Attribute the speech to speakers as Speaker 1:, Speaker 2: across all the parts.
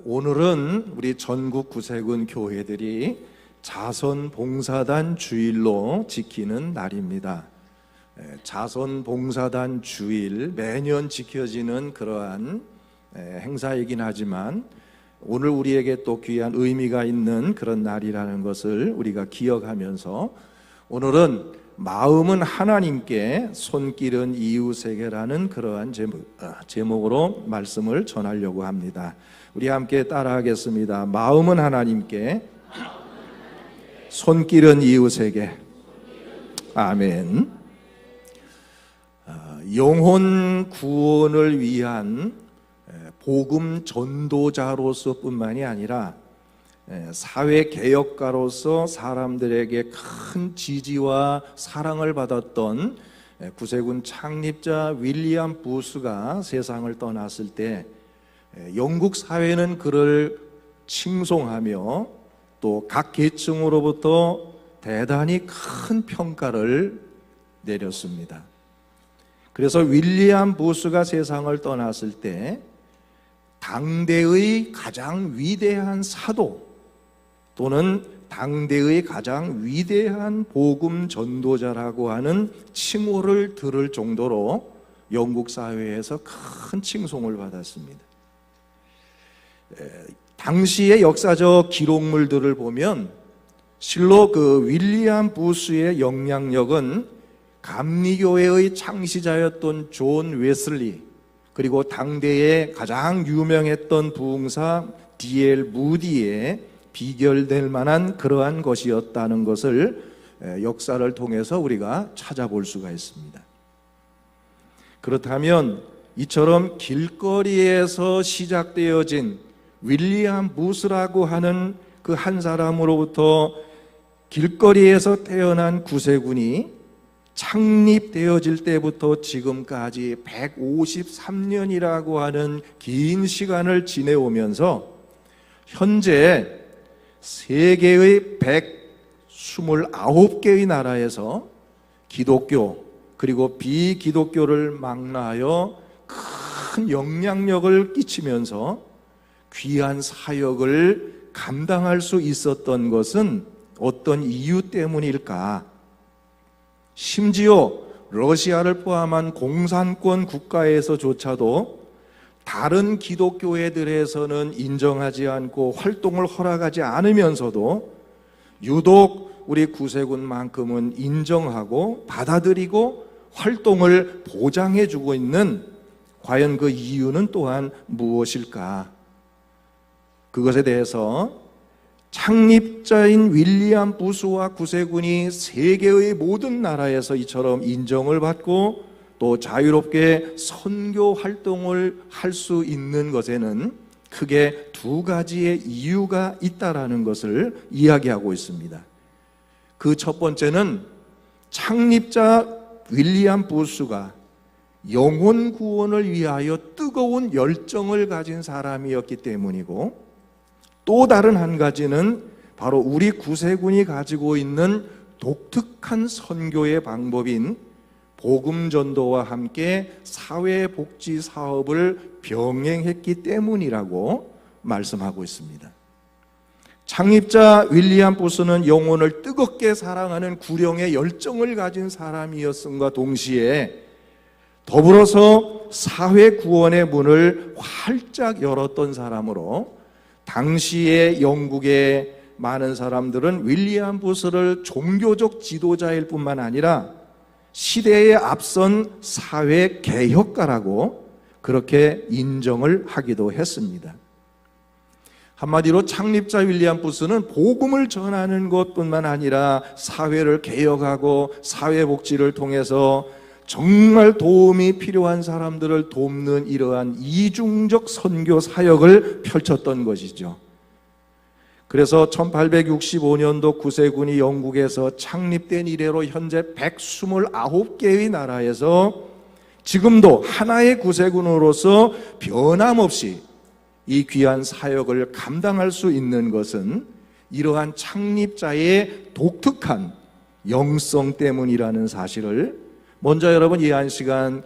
Speaker 1: 오늘은 우리 전국 구세군 교회들이 자선봉사단 주일로 지키는 날입니다. 자선봉사단 주일, 매년 지켜지는 그러한 행사이긴 하지만 오늘 우리에게 또 귀한 의미가 있는 그런 날이라는 것을 우리가 기억하면서 오늘은 마음은 하나님께 손길은 이웃에게라는 그러한 제목으로 말씀을 전하려고 합니다. 우리 함께 따라하겠습니다. 마음은 하나님께, 손길은 이웃에게. 아멘. 영혼 구원을 위한 복음 전도자로서 뿐만이 아니라 사회 개혁가로서 사람들에게 큰 지지와 사랑을 받았던 구세군 창립자 윌리엄 부스가 세상을 떠났을 때 영국 사회는 그를 칭송하며 또 각 계층으로부터 대단히 큰 평가를 내렸습니다. 그래서 윌리엄 부스가 세상을 떠났을 때 당대의 가장 위대한 사도 또는 당대의 가장 위대한 복음 전도자라고 하는 칭호를 들을 정도로 영국 사회에서 큰 칭송을 받았습니다. 당시의 역사적 기록물들을 보면 실로 그 윌리엄 부스의 영향력은 감리교회의 창시자였던 존 웨슬리, 그리고 당대의 가장 유명했던 부흥사 D.L. 무디에 비결될 만한 그러한 것이었다는 것을 역사를 통해서 우리가 찾아볼 수가 있습니다. 그렇다면 이처럼 길거리에서 시작되어진 윌리엄 부스라고 하는 그 한 사람으로부터 길거리에서 태어난 구세군이 창립되어질 때부터 지금까지 153년이라고 하는 긴 시간을 지내오면서 현재 세계의 129개의 나라에서 기독교 그리고 비기독교를 망라하여 큰 영향력을 끼치면서 귀한 사역을 감당할 수 있었던 것은 어떤 이유 때문일까? 심지어 러시아를 포함한 공산권 국가에서조차도 다른 기독교회들에서는 인정하지 않고 활동을 허락하지 않으면서도 유독 우리 구세군만큼은 인정하고 받아들이고 활동을 보장해주고 있는 과연 그 이유는 또한 무엇일까? 그것에 대해서 창립자인 윌리엄 부스와 구세군이 세계의 모든 나라에서 이처럼 인정을 받고 또 자유롭게 선교 활동을 할 수 있는 것에는 크게 두 가지의 이유가 있다라는 것을 이야기하고 있습니다. 그 첫 번째는 창립자 윌리엄 부스가 영혼 구원을 위하여 뜨거운 열정을 가진 사람이었기 때문이고, 또 다른 한 가지는 바로 우리 구세군이 가지고 있는 독특한 선교의 방법인 복음 전도와 함께 사회복지 사업을 병행했기 때문이라고 말씀하고 있습니다. 창립자 윌리엄 부스는 영혼을 뜨겁게 사랑하는 구령의 열정을 가진 사람이었음과 동시에 더불어서 사회 구원의 문을 활짝 열었던 사람으로 당시의 영국의 많은 사람들은 윌리엄 부스를 종교적 지도자일 뿐만 아니라 시대에 앞선 사회 개혁가라고 그렇게 인정을 하기도 했습니다. 한마디로 창립자 윌리엄 부스는 복음을 전하는 것뿐만 아니라 사회를 개혁하고 사회복지를 통해서 정말 도움이 필요한 사람들을 돕는 이러한 이중적 선교 사역을 펼쳤던 것이죠. 그래서 1865년도 구세군이 영국에서 창립된 이래로 현재 129개의 나라에서 지금도 하나의 구세군으로서 변함없이 이 귀한 사역을 감당할 수 있는 것은 이러한 창립자의 독특한 영성 때문이라는 사실을 먼저 여러분 이 한 시간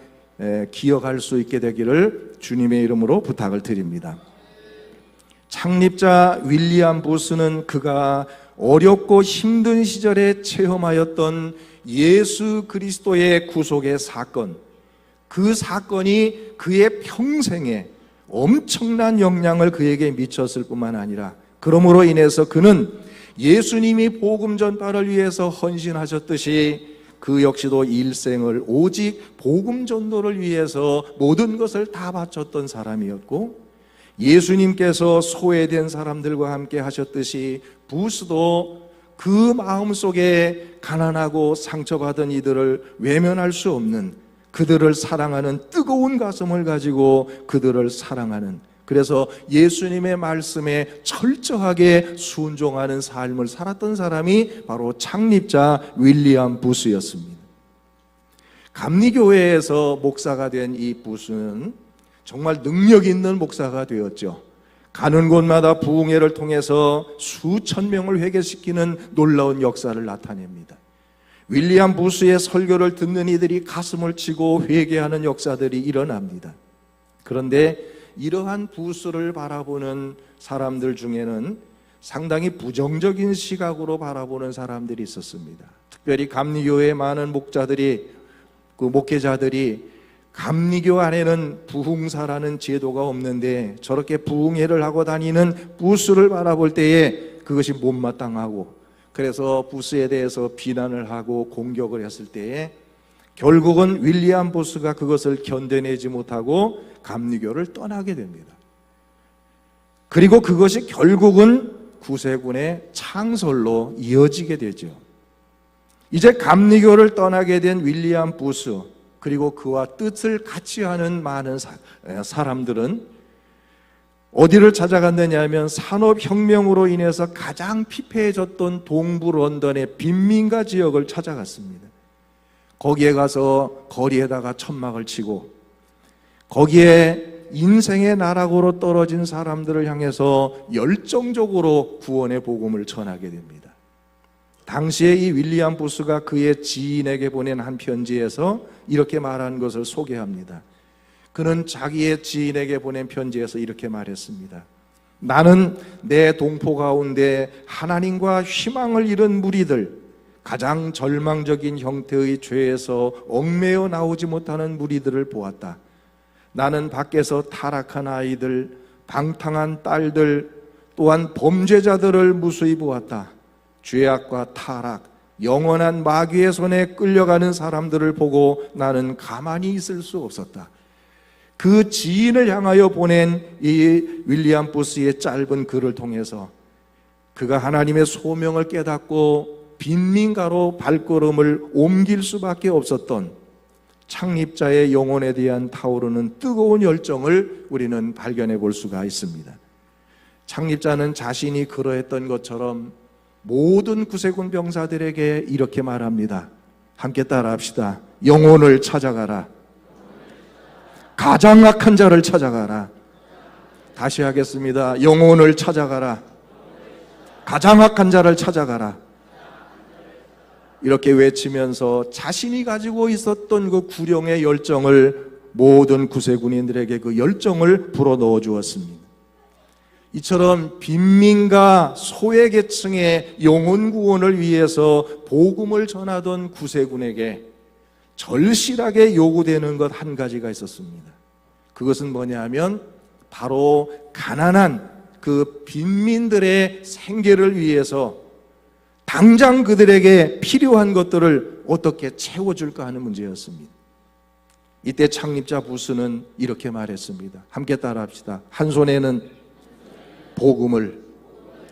Speaker 1: 기억할 수 있게 되기를 주님의 이름으로 부탁을 드립니다. 창립자 윌리엄 부스는 그가 어렵고 힘든 시절에 체험하였던 예수 그리스도의 구속의 사건, 그 사건이 그의 평생에 엄청난 영향을 그에게 미쳤을 뿐만 아니라, 그러므로 인해서 그는 예수님이 복음 전파를 위해서 헌신하셨듯이 그 역시도 일생을 오직 복음 전도를 위해서 모든 것을 다 바쳤던 사람이었고, 예수님께서 소외된 사람들과 함께 하셨듯이 부스도 그 마음속에 가난하고 상처받은 이들을 외면할 수 없는, 그들을 사랑하는 뜨거운 가슴을 가지고 그들을 사랑하는, 그래서 예수님의 말씀에 철저하게 순종하는 삶을 살았던 사람이 바로 창립자 윌리엄 부스였습니다. 감리교회에서 목사가 된 이 부스는 정말 능력 있는 목사가 되었죠. 가는 곳마다 부흥회를 통해서 수천 명을 회개시키는 놀라운 역사를 나타냅니다. 윌리엄 부스의 설교를 듣는 이들이 가슴을 치고 회개하는 역사들이 일어납니다. 그런데 이러한 부스를 바라보는 사람들 중에는 상당히 부정적인 시각으로 바라보는 사람들이 있었습니다. 특별히 감리교회의 많은 목회자들이 감리교 안에는 부흥사라는 제도가 없는데 저렇게 부흥회를 하고 다니는 부스를 바라볼 때에 그것이 못마땅하고, 그래서 부스에 대해서 비난을 하고 공격을 했을 때에 결국은 윌리엄 부스가 그것을 견뎌내지 못하고 감리교를 떠나게 됩니다. 그리고 그것이 결국은 구세군의 창설로 이어지게 되죠. 이제 감리교를 떠나게 된 윌리엄 부스, 그리고 그와 뜻을 같이 하는 많은 사람들은 어디를 찾아갔느냐 하면 산업혁명으로 인해서 가장 피폐해졌던 동부 런던의 빈민가 지역을 찾아갔습니다. 거기에 가서 거리에다가 천막을 치고 거기에 인생의 나락으로 떨어진 사람들을 향해서 열정적으로 구원의 복음을 전하게 됩니다. 당시에 이 윌리엄 부스가 그의 지인에게 보낸 한 편지에서 이렇게 말한 것을 소개합니다. 그는 자기의 지인에게 보낸 편지에서 이렇게 말했습니다. 나는 내 동포 가운데 하나님과 희망을 잃은 무리들, 가장 절망적인 형태의 죄에서 얽매여 나오지 못하는 무리들을 보았다. 나는 밖에서 타락한 아이들, 방탕한 딸들, 또한 범죄자들을 무수히 보았다. 죄악과 타락, 영원한 마귀의 손에 끌려가는 사람들을 보고 나는 가만히 있을 수 없었다. 그 지인을 향하여 보낸 이 윌리엄 부스의 짧은 글을 통해서 그가 하나님의 소명을 깨닫고 빈민가로 발걸음을 옮길 수밖에 없었던 창립자의 영혼에 대한 타오르는 뜨거운 열정을 우리는 발견해 볼 수가 있습니다. 창립자는 자신이 그러했던 것처럼 모든 구세군 병사들에게 이렇게 말합니다. 함께 따라합시다. 영혼을 찾아가라. 가장 악한 자를 찾아가라. 다시 하겠습니다. 영혼을 찾아가라. 가장 악한 자를 찾아가라. 이렇게 외치면서 자신이 가지고 있었던 그 구령의 열정을 모든 구세군인들에게 그 열정을 불어넣어 주었습니다. 이처럼 빈민가 소외계층의 영혼 구원을 위해서 복음을 전하던 구세군에게 절실하게 요구되는 것 한 가지가 있었습니다. 그것은 뭐냐 하면 바로 가난한 그 빈민들의 생계를 위해서 당장 그들에게 필요한 것들을 어떻게 채워줄까 하는 문제였습니다. 이때 창립자 부스는 이렇게 말했습니다. 함께 따라합시다. 한 손에는 복음을,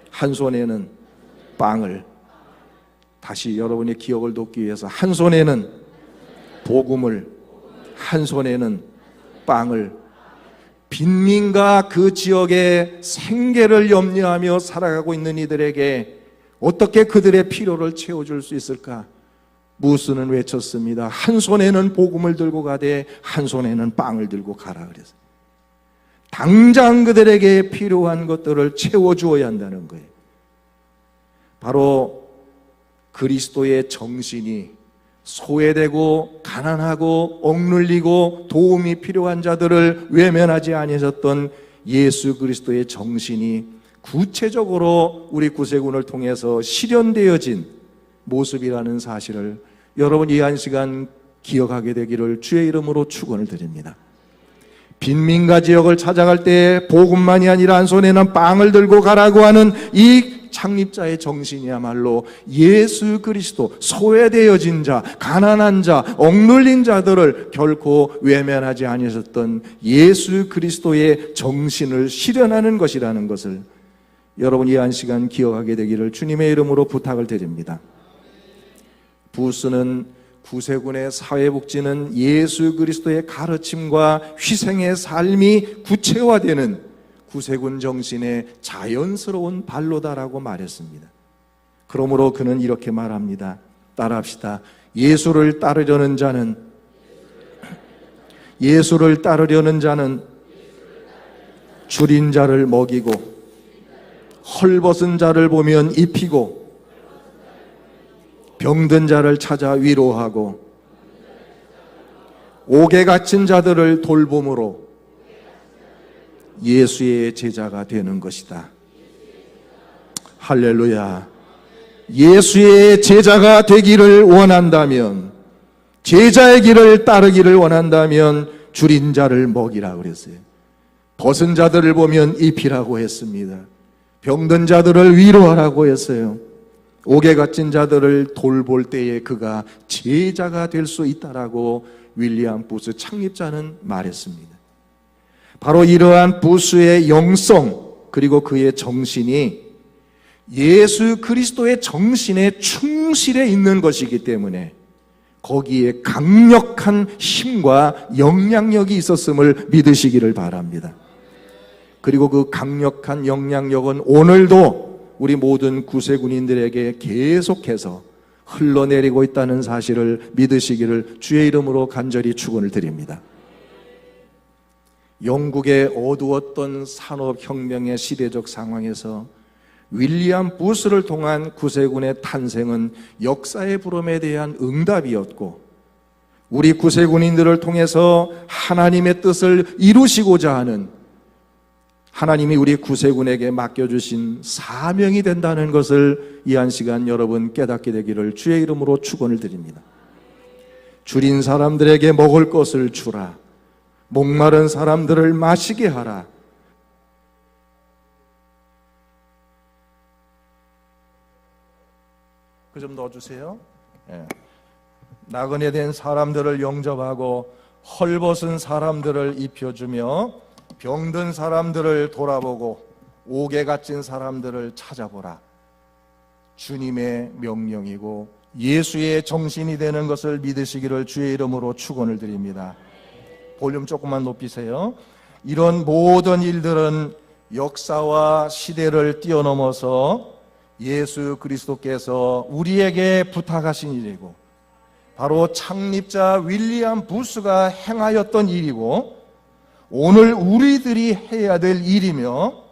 Speaker 1: 한 손에는 빵을. 다시 여러분의 기억을 돕기 위해서 한 손에는 복음을, 한 손에는 빵을. 빈민가 그 지역의 생계를 염려하며 살아가고 있는 이들에게 어떻게 그들의 필요를 채워줄 수 있을까? 부스는 외쳤습니다. 한 손에는 복음을 들고 가되 한 손에는 빵을 들고 가라 그랬어요. 당장 그들에게 필요한 것들을 채워주어야 한다는 거예요. 바로 그리스도의 정신이 소외되고 가난하고 억눌리고 도움이 필요한 자들을 외면하지 아니하셨던 예수 그리스도의 정신이 구체적으로 우리 구세군을 통해서 실현되어진 모습이라는 사실을 여러분 이 한 시간 기억하게 되기를 주의 이름으로 축원을 드립니다. 빈민가 지역을 찾아갈 때 복음만이 아니라 한 손에는 빵을 들고 가라고 하는 이 창립자의 정신이야말로 예수 그리스도, 소외되어진 자, 가난한 자, 억눌린 자들을 결코 외면하지 아니하셨던 예수 그리스도의 정신을 실현하는 것이라는 것을 여러분 이 한 시간 기억하게 되기를 주님의 이름으로 부탁을 드립니다. 부스는 구세군의 사회복지는 예수 그리스도의 가르침과 희생의 삶이 구체화되는 구세군 정신의 자연스러운 발로다라고 말했습니다. 그러므로 그는 이렇게 말합니다. 따라합시다. 예수를 따르려는 자는 줄인 자를 먹이고 헐벗은 자를 보면 입히고 병든 자를 찾아 위로하고 옥에 갇힌 자들을 돌봄으로 예수의 제자가 되는 것이다. 할렐루야. 예수의 제자가 되기를 원한다면, 제자의 길을 따르기를 원한다면 줄인 자를 먹이라고 그랬어요. 벗은 자들을 보면 입히라고 했습니다. 병든 자들을 위로하라고 했어요. 옥에 갇힌 자들을 돌볼 때에 그가 제자가 될 수 있다라고 윌리엄 부스 창립자는 말했습니다. 바로 이러한 부스의 영성 그리고 그의 정신이 예수 그리스도의 정신에 충실해 있는 것이기 때문에 거기에 강력한 힘과 영향력이 있었음을 믿으시기를 바랍니다. 그리고 그 강력한 영향력은 오늘도 우리 모든 구세군인들에게 계속해서 흘러내리고 있다는 사실을 믿으시기를 주의 이름으로 간절히 축원을 드립니다. 영국의 어두웠던 산업혁명의 시대적 상황에서 윌리엄 부스를 통한 구세군의 탄생은 역사의 부름에 대한 응답이었고, 우리 구세군인들을 통해서 하나님의 뜻을 이루시고자 하는 하나님이 우리 구세군에게 맡겨주신 사명이 된다는 것을 이 한 시간 여러분 깨닫게 되기를 주의 이름으로 축원을 드립니다. 줄인 사람들에게 먹을 것을 주라. 목마른 사람들을 마시게 하라. 그 좀 넣어주세요. 나그네 된 사람들을 영접하고 헐벗은 사람들을 입혀주며 병든 사람들을 돌아보고 옥에 갇힌 사람들을 찾아보라. 주님의 명령이고 예수의 정신이 되는 것을 믿으시기를 주의 이름으로 축원을 드립니다. 볼륨 조금만 높이세요. 이런 모든 일들은 역사와 시대를 뛰어넘어서 예수 그리스도께서 우리에게 부탁하신 일이고, 바로 창립자 윌리엄 부스가 행하였던 일이고, 오늘 우리들이 해야 될 일이며,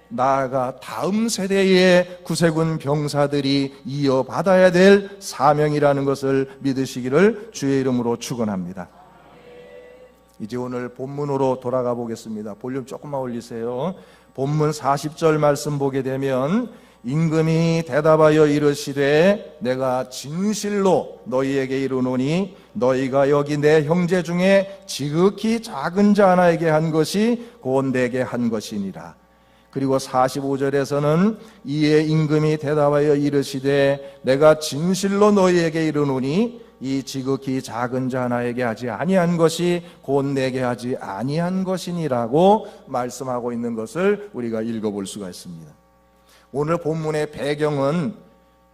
Speaker 1: 나아가 다음 세대의 구세군 병사들이 이어받아야 될 사명이라는 것을 믿으시기를 주의 이름으로 축원합니다. 이제 오늘 본문으로 돌아가 보겠습니다. 볼륨 조금만 올리세요. 본문 40절 말씀 보게 되면, 임금이 대답하여 이르시되 내가 진실로 너희에게 이르노니 너희가 여기 내 형제 중에 지극히 작은 자 하나에게 한 것이 곧 내게 한 것이니라. 그리고 45절에서는 이에 임금이 대답하여 이르시되 내가 진실로 너희에게 이르노니 이 지극히 작은 자 하나에게 하지 아니한 것이 곧 내게 하지 아니한 것이니라고 말씀하고 있는 것을 우리가 읽어볼 수가 있습니다. 오늘 본문의 배경은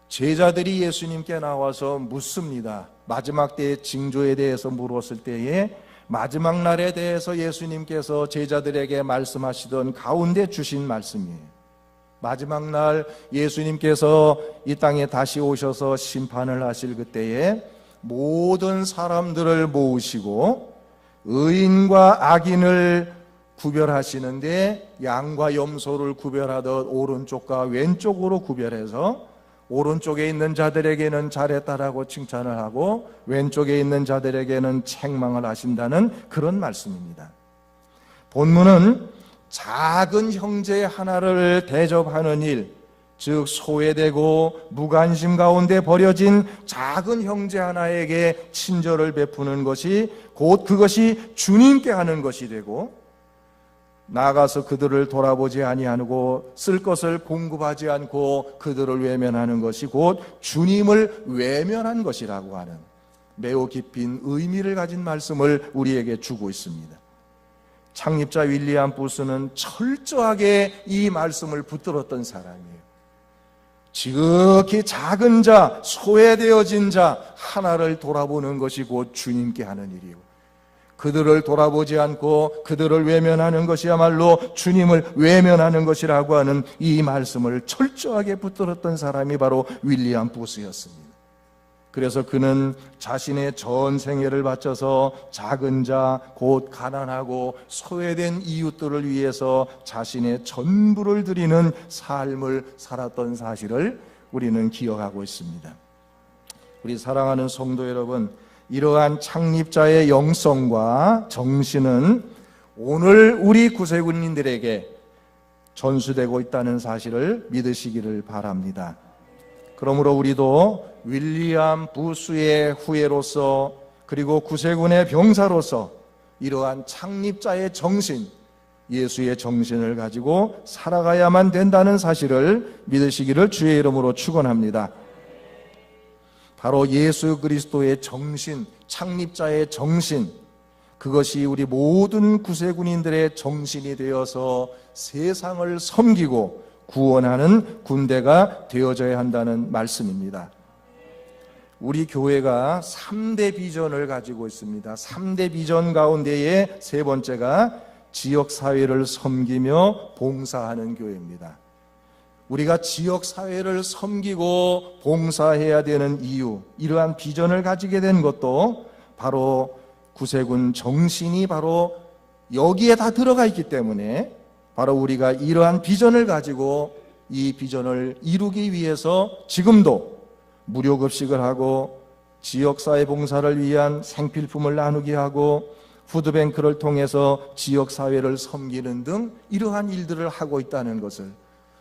Speaker 1: 제자들이 예수님께 나와서 묻습니다. 마지막 때의 징조에 대해서 물었을 때에 마지막 날에 대해서 예수님께서 제자들에게 말씀하시던 가운데 주신 말씀이에요. 마지막 날 예수님께서 이 땅에 다시 오셔서 심판을 하실 그때에 모든 사람들을 모으시고 의인과 악인을 구별하시는데 양과 염소를 구별하듯 오른쪽과 왼쪽으로 구별해서 오른쪽에 있는 자들에게는 잘했다라고 칭찬을 하고 왼쪽에 있는 자들에게는 책망을 하신다는 그런 말씀입니다. 본문은 작은 형제 하나를 대접하는 일, 즉 소외되고 무관심 가운데 버려진 작은 형제 하나에게 친절을 베푸는 것이 곧 그것이 주님께 하는 것이 되고, 나가서 그들을 돌아보지 아니하고 쓸 것을 공급하지 않고 그들을 외면하는 것이 곧 주님을 외면한 것이라고 하는 매우 깊은 의미를 가진 말씀을 우리에게 주고 있습니다. 창립자 윌리엄 부스는 철저하게 이 말씀을 붙들었던 사람이에요. 지극히 작은 자, 소외되어진 자 하나를 돌아보는 것이 곧 주님께 하는 일이고, 그들을 돌아보지 않고 그들을 외면하는 것이야말로 주님을 외면하는 것이라고 하는 이 말씀을 철저하게 붙들었던 사람이 바로 윌리엄 부스였습니다. 그래서 그는 자신의 전 생애를 바쳐서 작은 자, 곧 가난하고 소외된 이웃들을 위해서 자신의 전부를 드리는 삶을 살았던 사실을 우리는 기억하고 있습니다. 우리 사랑하는 성도 여러분, 이러한 창립자의 영성과 정신은 오늘 우리 구세군인들에게 전수되고 있다는 사실을 믿으시기를 바랍니다. 그러므로 우리도 윌리엄 부스의 후예로서, 그리고 구세군의 병사로서 이러한 창립자의 정신, 예수의 정신을 가지고 살아가야만 된다는 사실을 믿으시기를 주의 이름으로 축원합니다. 바로 예수 그리스도의 정신, 창립자의 정신, 그것이 우리 모든 구세군인들의 정신이 되어서 세상을 섬기고 구원하는 군대가 되어져야 한다는 말씀입니다. 우리 교회가 3대 비전을 가지고 있습니다. 3대 비전 가운데의 세 번째가 지역사회를 섬기며 봉사하는 교회입니다. 우리가 지역사회를 섬기고 봉사해야 되는 이유, 이러한 비전을 가지게 된 것도 바로 구세군 정신이 바로 여기에 다 들어가 있기 때문에 바로 우리가 이러한 비전을 가지고 이 비전을 이루기 위해서 지금도 무료급식을 하고 지역사회 봉사를 위한 생필품을 나누게 하고 푸드뱅크를 통해서 지역사회를 섬기는 등 이러한 일들을 하고 있다는 것을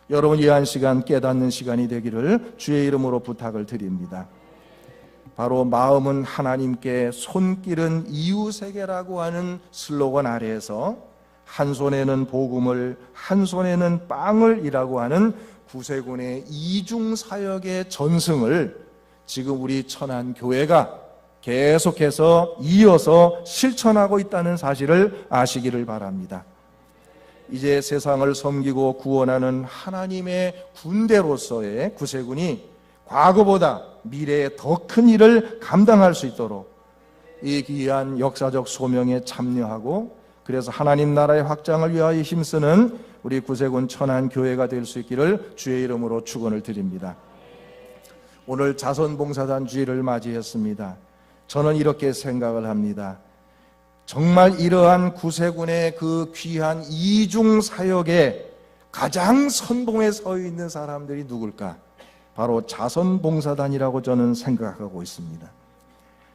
Speaker 1: 여러분 이 한 시간 깨닫는 시간이 되기를 주의 이름으로 부탁을 드립니다. 바로 마음은 하나님께, 손길은 이웃에게라고 하는 슬로건 아래에서 한 손에는 복음을, 한 손에는 빵을 이라고 하는 구세군의 이중사역의 전승을 지금 우리 천안교회가 계속해서 이어서 실천하고 있다는 사실을 아시기를 바랍니다. 이제 세상을 섬기고 구원하는 하나님의 군대로서의 구세군이 과거보다 미래에 더 큰 일을 감당할 수 있도록 이 귀한 역사적 소명에 참여하고, 그래서 하나님 나라의 확장을 위하여 힘쓰는 우리 구세군 천안교회가 될 수 있기를 주의 이름으로 축원을 드립니다. 오늘 자선봉사단 주일을 맞이했습니다. 저는 이렇게 생각을 합니다. 정말 이러한 구세군의 그 귀한 이중 사역에 가장 선봉에 서 있는 사람들이 누굴까? 바로 자선봉사단이라고 저는 생각하고 있습니다.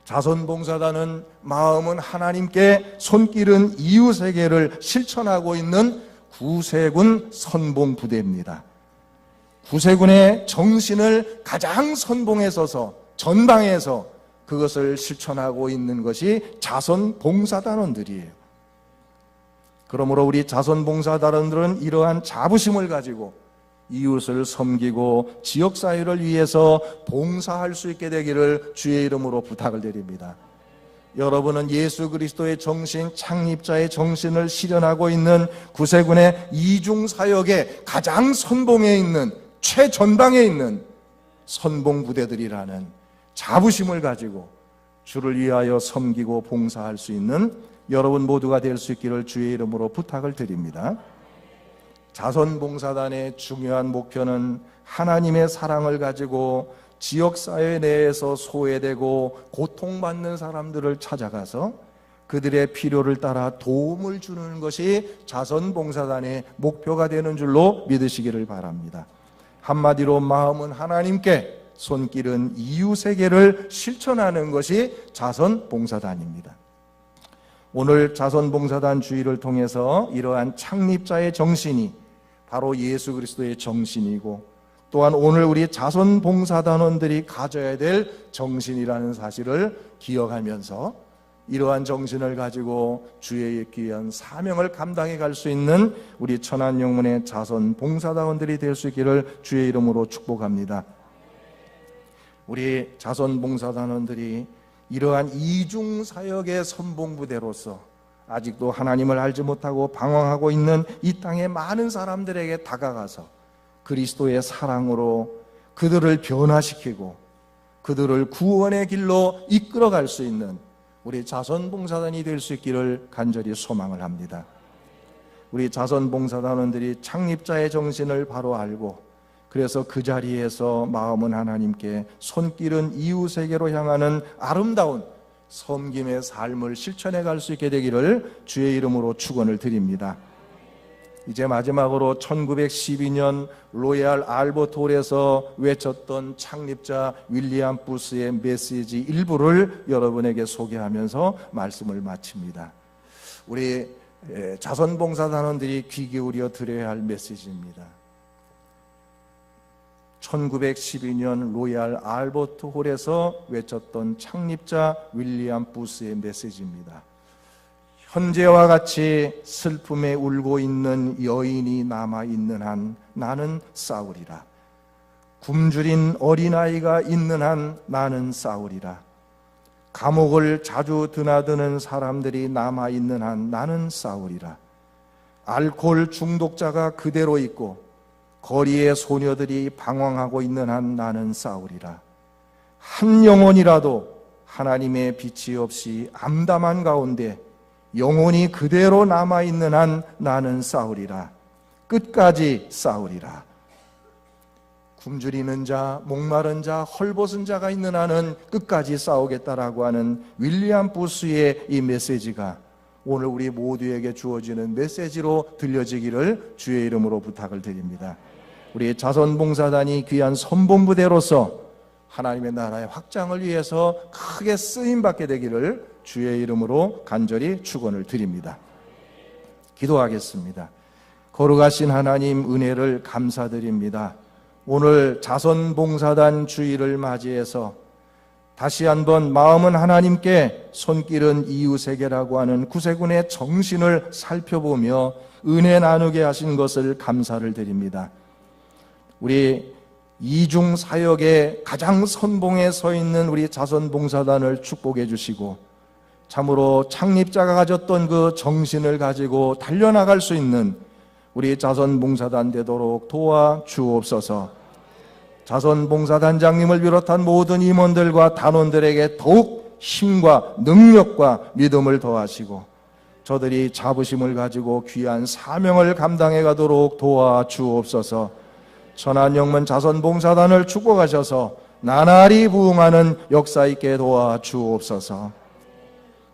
Speaker 1: 자선봉사단은 마음은 하나님께, 손길은 이웃에게를 실천하고 있는 구세군 선봉부대입니다. 구세군의 정신을 가장 선봉에 서서 전방에서 그것을 실천하고 있는 것이 자선봉사단원들이에요. 그러므로 우리 자선봉사단원들은 이러한 자부심을 가지고 이웃을 섬기고 지역사회를 위해서 봉사할 수 있게 되기를 주의 이름으로 부탁을 드립니다. 여러분은 예수 그리스도의 정신, 창립자의 정신을 실현하고 있는 구세군의 이중사역의 가장 선봉에 있는, 최전방에 있는 선봉부대들이라는 자부심을 가지고 주를 위하여 섬기고 봉사할 수 있는 여러분 모두가 될 수 있기를 주의 이름으로 부탁을 드립니다. 자선봉사단의 중요한 목표는 하나님의 사랑을 가지고 지역사회 내에서 소외되고 고통받는 사람들을 찾아가서 그들의 필요를 따라 도움을 주는 것이 자선봉사단의 목표가 되는 줄로 믿으시기를 바랍니다. 한마디로 마음은 하나님께, 손길은 이웃에게를 실천하는 것이 자선봉사단입니다. 오늘 자선봉사단 주의를 통해서 이러한 창립자의 정신이 바로 예수 그리스도의 정신이고, 또한 오늘 우리 자선봉사단원들이 가져야 될 정신이라는 사실을 기억하면서 이러한 정신을 가지고 주의 귀한 사명을 감당해 갈 수 있는 우리 천안영문의 자선봉사단원들이 될 수 있기를 주의 이름으로 축복합니다. 우리 자선봉사단원들이 이러한 이중사역의 선봉부대로서 아직도 하나님을 알지 못하고 방황하고 있는 이 땅의 많은 사람들에게 다가가서 그리스도의 사랑으로 그들을 변화시키고 그들을 구원의 길로 이끌어갈 수 있는 우리 자선봉사단이 될 수 있기를 간절히 소망을 합니다. 우리 자선봉사단원들이 창립자의 정신을 바로 알고, 그래서 그 자리에서 마음은 하나님께, 손길은 이웃에게로 향하는 아름다운 섬김의 삶을 실천해 갈 수 있게 되기를 주의 이름으로 축원을 드립니다. 이제 마지막으로 1912년 로얄 알버트 홀에서 외쳤던 창립자 윌리엄 부스의 메시지 일부를 여러분에게 소개하면서 말씀을 마칩니다. 우리 자선봉사단원들이 귀 기울여 드려야 할 메시지입니다. 1912년 로얄 알버트 홀에서 외쳤던 창립자 윌리엄 부스의 메시지입니다. 현재와 같이 슬픔에 울고 있는 여인이 남아있는 한 나는 싸우리라. 굶주린 어린아이가 있는 한 나는 싸우리라. 감옥을 자주 드나드는 사람들이 남아있는 한 나는 싸우리라. 알코올 중독자가 그대로 있고 거리의 소녀들이 방황하고 있는 한 나는 싸우리라. 한 영혼이라도 하나님의 빛이 없이 암담한 가운데 영혼이 그대로 남아있는 한 나는 싸우리라. 끝까지 싸우리라. 굶주리는 자, 목마른 자, 헐벗은 자가 있는 한은 끝까지 싸우겠다라고 하는 윌리엄 부스의 이 메시지가 오늘 우리 모두에게 주어지는 메시지로 들려지기를 주의 이름으로 부탁을 드립니다. 우리 자선봉사단이 귀한 선봉부대로서 하나님의 나라의 확장을 위해서 크게 쓰임받게 되기를 주의 이름으로 간절히 축원을 드립니다. 기도하겠습니다. 거룩하신 하나님, 은혜를 감사드립니다. 오늘 자선봉사단 주일을 맞이해서 다시 한번 마음은 하나님께, 손길은 이웃에게라고 하는 구세군의 정신을 살펴보며 은혜 나누게 하신 것을 감사를 드립니다. 우리 이중 사역의 가장 선봉에 서 있는 우리 자선봉사단을 축복해 주시고, 참으로 창립자가 가졌던 그 정신을 가지고 달려나갈 수 있는 우리 자선봉사단 되도록 도와 주옵소서. 자선봉사단장님을 비롯한 모든 임원들과 단원들에게 더욱 힘과 능력과 믿음을 더하시고 저들이 자부심을 가지고 귀한 사명을 감당해 가도록 도와 주옵소서. 천안영문 자선봉사단을 축복하셔서 나날이 부흥하는 역사 있게 도와 주옵소서.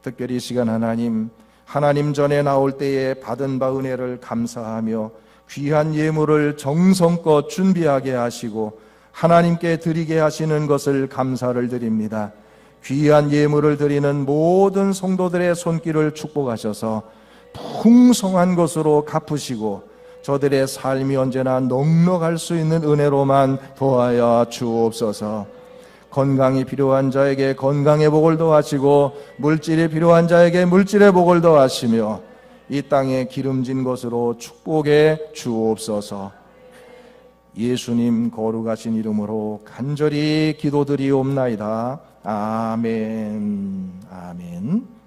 Speaker 1: 특별히 이 시간 하나님 전에 나올 때에 받은 바 은혜를 감사하며 귀한 예물을 정성껏 준비하게 하시고 하나님께 드리게 하시는 것을 감사를 드립니다. 귀한 예물을 드리는 모든 성도들의 손길을 축복하셔서 풍성한 것으로 갚으시고 저들의 삶이 언제나 넉넉할 수 있는 은혜로만 도하여 주옵소서. 건강이 필요한 자에게 건강의 복을 더하시고 물질이 필요한 자에게 물질의 복을 더하시며 이 땅에 기름진 것으로 축복해 주옵소서. 예수님 거룩하신 이름으로 간절히 기도드리옵나이다. 아멘. 아멘.